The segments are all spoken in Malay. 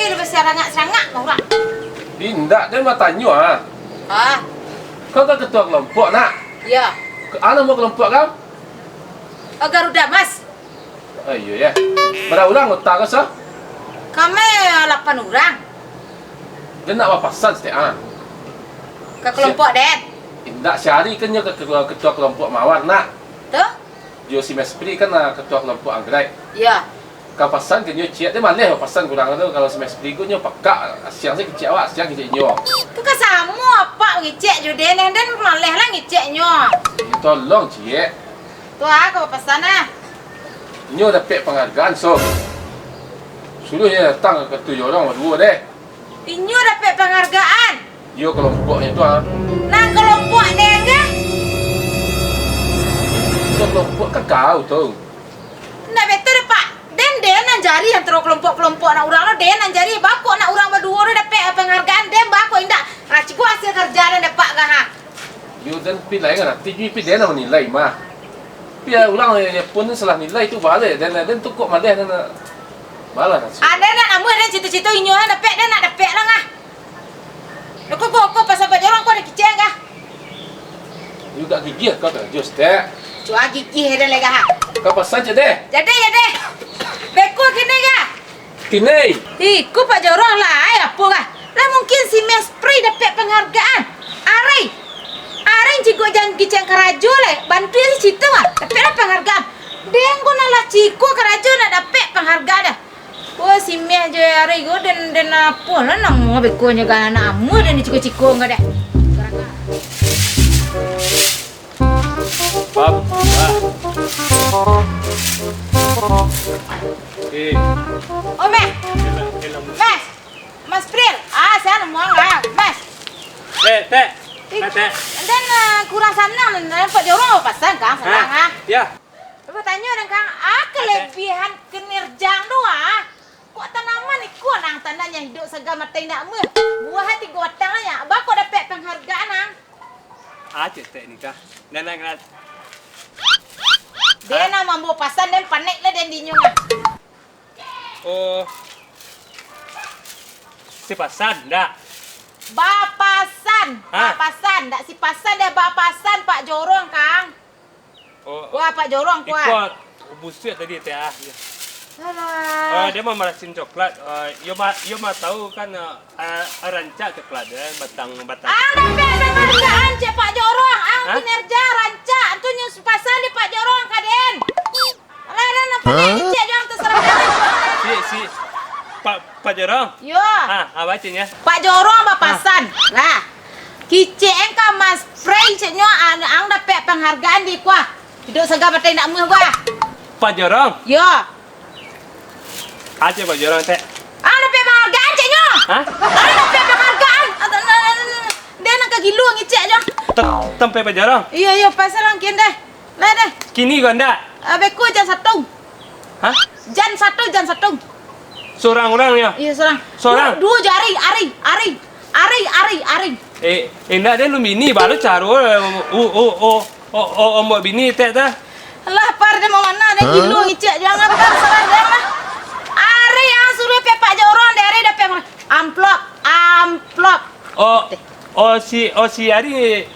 ke lepas serangak-serangak orang. Tidak, dia mau tanya. Ah, Kau kan ketua kelompok nak? ya. Ana mau kelompok kau? Garuda Mas. Oh iya ya. Berapa orang otak kau sah? Kami 8 orang. Dia nak papasan setiap Ke kelompok Den. Tidak sehari kan dia ketua kelompok mawar nak. Tuh? Dia si Mespri kan ketua kelompok anggrek. Ya. Kapasan kan dia cik dia malih papasan kurang tu kalau si Mespri ku dia pekak siang saya kecik awak siang kecik nyo. Tu kan sama apa ngecek je Den maleh lah ngeceknya. Tolong cik. Tu aku pesan ah. Nyo dapat penghargaan so. Suluhnya datang ke 7 orang berdua deh. Inyo dapat penghargaan. Dia kelompoknya tu Nah kelompok Den ke? Dia kelompok kan kau tu. Nak betul dah Pak. Den anjari antara kelompok-kelompok nak orang lo Den anjari bako nak orang berdua lo dapat penghargaan Den bako indak. Raciku hasil kerja dan dapat kah ha. You dan pilih kan nanti you pilih dia nak nilai mah. Biar ulang dia pun salah nilai tu balik dan tu kok malih dan malah nasi. Ada nak namu ada situ-situ inyo dapat Dan nak dapat lah ngah. Kok pasal baju orang kau ada kiceng kah? You gak gigih kau tu just deh. Cua gigih Dan lagi ha. Kau pasan je deh. Jadi ya deh. Beko kini kah? Kini. Iku Pak Jorong lah apa kah? Lah mungkin si Mespri dapat penghargaan. Ari cigo jangan kiceng kerajo lah. Bantu si situ ah. Dapat penghargaan. Dia ko nalah ciko kerajo nak dapat penghargaan dah. Oh si Meh je ari go dan apa lah nama beko nya kan anak amu dan ciko-ciko enggak dah. Pap. Oh Meh. Mas. Mas Pril. Saya mau enggak. Mas. Teh. Dan kurang sana Pak Jorong apa pesan Kang senang ah. Ya. Coba tanya dan Kang, kelebihan kinerjang doa. Kok tanaman iku nang tandanya hidup segala mata nak meh. Buah hati gotang ya. Ba kok dapat penghargaan nang. Aja teh nikah. Nana. Dia nak mampu pasan dan panik lah dan dinyung. Oh. Si pasan dak. Bapasan, bapasan, dak si pasan dia bapasan Pak Jorong Kang. Oh. Wah Pak Jorong kuat. Ikut busuk tadi teh ah. Alah. Dia mau marasin coklat. Yo mah tahu kan rancak coklat batang. Dapat penghargaan cek Pak Jorong. Kinerja rancak tu nyus pasan di Pak Jorong Kaden. Alah dan apa cek jangan terserah. Si Pak Jorong. Yo. Apa cenya? Pak Jorong bapasan. Lah. Kiceng ka Mas Frey ceknya ang dapat penghargaan di kuah. Hidup segala mata nak meh gua. Pak Jorong. Yo. Aja Pak Jorong teh. Dapat penghargaan ceknya. Dapat penghargaan. Dia nak kegilu ngicek je. Tempe Pak Jorong. Iya pasal lang kian deh. Lah deh. Kini gua ndak. Beku jan satu. Jan satu. Seorang orang ya. Iya seorang. Dua jari, ari. Enggak deh lu bini baru caro mbak bini teh dah. Lah par dia mau mana dia gilu ngicek jangan par salah dia mah. Ari yang suruh Pak Jorong dari dapat amplop. Si Ari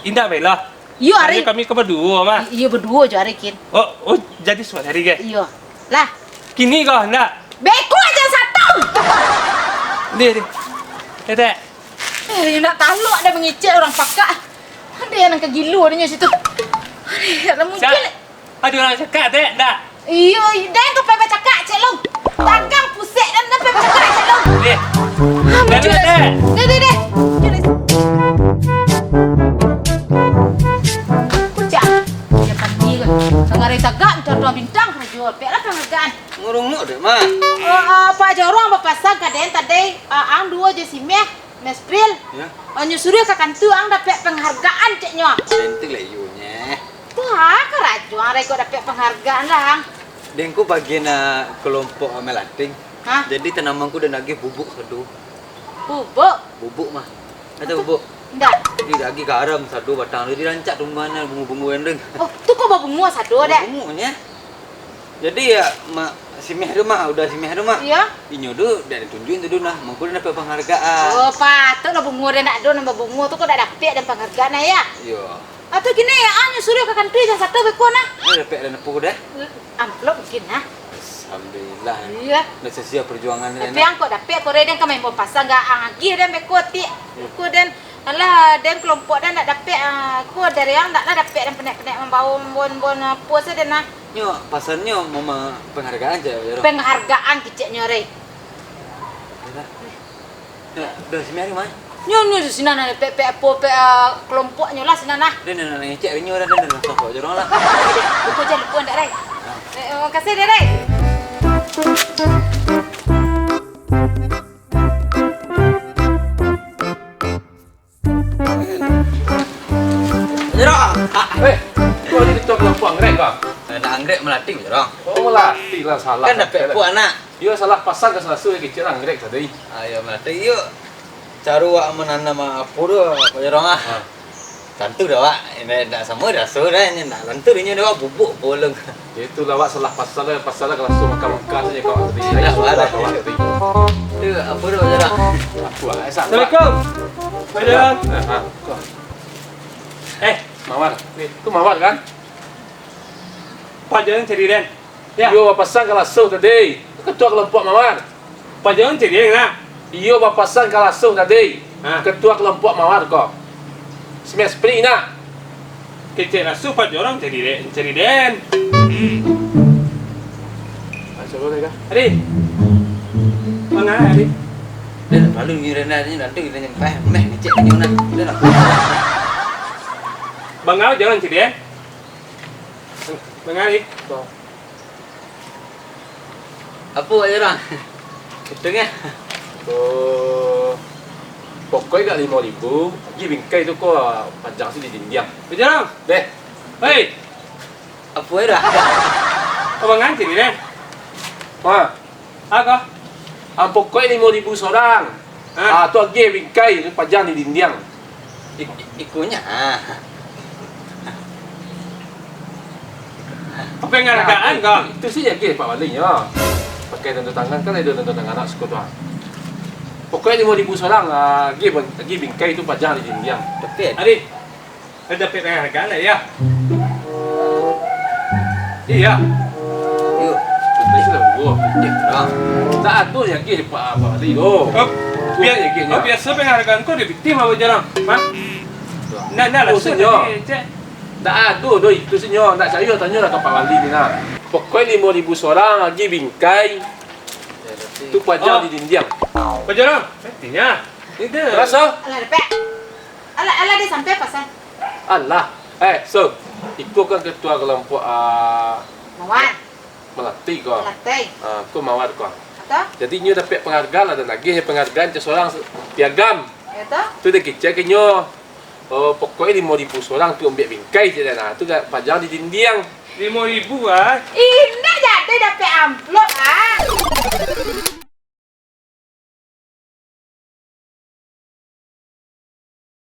indah bela. Iya Ari. Kami berdua mah. Iya berdua je Ari kin. Jadi saudari ke? Iya. Lah, Kini kau enggak? beku aja satu. Deh. Teh. Nak taluk ada mengicek orang pakak. Dia yang kegilu adanya situ. Ada mungkin. Ada orang cakap teh, enggak? Iya, dan kau pepe cakap cek long. Dagang pusek dan pepe cakap cek long. Deh. Deh. Kucak. Dia pagi kan. Sengari tagak dua bintang jual. Peklah penghargaan. Ngurung deh mah. Pak Jorong bapasan kaden tadi ang dua je si Mespril. Ya. Nyusuruh ke kantu ang dapat penghargaan ceknya. Sentik lah yunya. Tuh, keraju ang reko dapat penghargaan lah. Dengku bagian kelompok melating. Hah? Jadi tanamanku dan lagi bubuk satu. Bubuk mah. Ada bubuk. Enggak. Di lagi garam satu batang. Jadi rancak rumahnya bungu-bungu endeng. Oh, tu kau bawa bunga satu deh. Bungunya. Jadi ya si Meh rumah, udah si Meh rumah. Iya. Inyo tu dah ditunjukin tu nah, mangku dia dapat penghargaan. Oh, patutlah bungo dia nak do nambah bungo tu kok dah dapat dan penghargaan ya. Yo. Atau gini ya, anyu suruh ke country dan satu beko nah. Dia dapat dan apa dah? Amplop mungkin nah. Alhamdulillah. Iya. Dah sesia perjuangan Tapi dia. ang kok dapat kore dan kami mau pasang gak anggi dan beko ti. Beko dan alah dan kelompok dan nak dapat aku dari yang nak dapat dan penek-penek membawa bon apa saja nah. Nyo pasarnya mau penghargaan aja ya. Penghargaan keceknya re. Dah si Meh rumah. Nyo sini nah pe kelompoknya lah sini nah. Dia nak ngecek nyo dah langsung kok jorong lah. Buku jangan lupa ndak re. Terima kasih deh re. Jorong. Kau ni ketua kelompok anggrek kau? Nak anggrek melating jorong. Oh melatih lah salah. Kan dapat puak anak. Dia salah pasang ke salah suai kecil anggrek tadi. Ayo melating yuk. Caru wak menanam apa tu jorong ah. Tentu dah wak. Ini dah sama dah so dah ini nak lentur ini dah wak bubuk bolong. Itu lah wak salah pasal ke langsung makan saja kau tadi. Dah, Sudah dah. kau tadi. Tu apa tu jorong. Aku ah esok. Assalamualaikum. Pak Jorong. Mawar. Tu mawar kan? Pak Jorong cari den. Ya. Yo pasang ke langsung tadi. Ketua kelompok mawar. Pak Jorong cari den nah. Iyo pasang ke langsung tadi. Ha. Ketua kelompok mawar kau. Semes pri nak. Kecil rasu Pak Jorong cari den. Coba lagi. Adi. Mana Adi? Dia nak lalu ni rena ni nanti kita nyampai Meh ngecek nyo nak. Dia nak. Bangau jangan cari den. Bangau ni. Apa jorong? Ketengah. Oh. Pokoknya gak 5.000. Pergi bingkai tu kau panjang sini di dinding. Pak Jorong. Deh. Hei, Apa dah? Bangau cari den. Ha. Apa? Pokoknya 5.000 seorang. Ha. Tu lagi bingkai tu panjang di dinding. Ikunya. Penghargaan kau. Itu sih lagi Pak Walinya. Pakai tentu tangan kan ada tentu tangan anak sekolah. Pokoknya 5.000 seorang lagi bingkai tu panjang di dinding. Tapi Adi. Ada penghargaan lah ya. Iya. yuk. Ini sudah dua. Jorong. Tak ada lagi Pak Wali tu. Biasa penghargaan kau dibiktim apa Jorong? Ha? Nah, Oh, langsung senyor. cek. Tak ada tu itu senyor. Nak saya tanya lah ke Pak Wali ni nak. Pokoknya 5.000 seorang lagi bingkai tu panjang Oh. di dinding. Pak Jorong. Artinya. Itu. Rasa? Alah dapat. Alah dia sampai pasal. Allah. So ikut kan ketua kelompok Mawar, melatih kau. latih. Kau mawar kau. Atau? Jadi nyo dapat penghargaan ada lagi penghargaan seorang piagam. Itu? Tu dah kecek nyo. Oh pokoknya 5.000 seorang tu ambil bingkai je dah. Tu dah panjang di dinding. 5.000 ah. Ini jadi dapat amplop ah.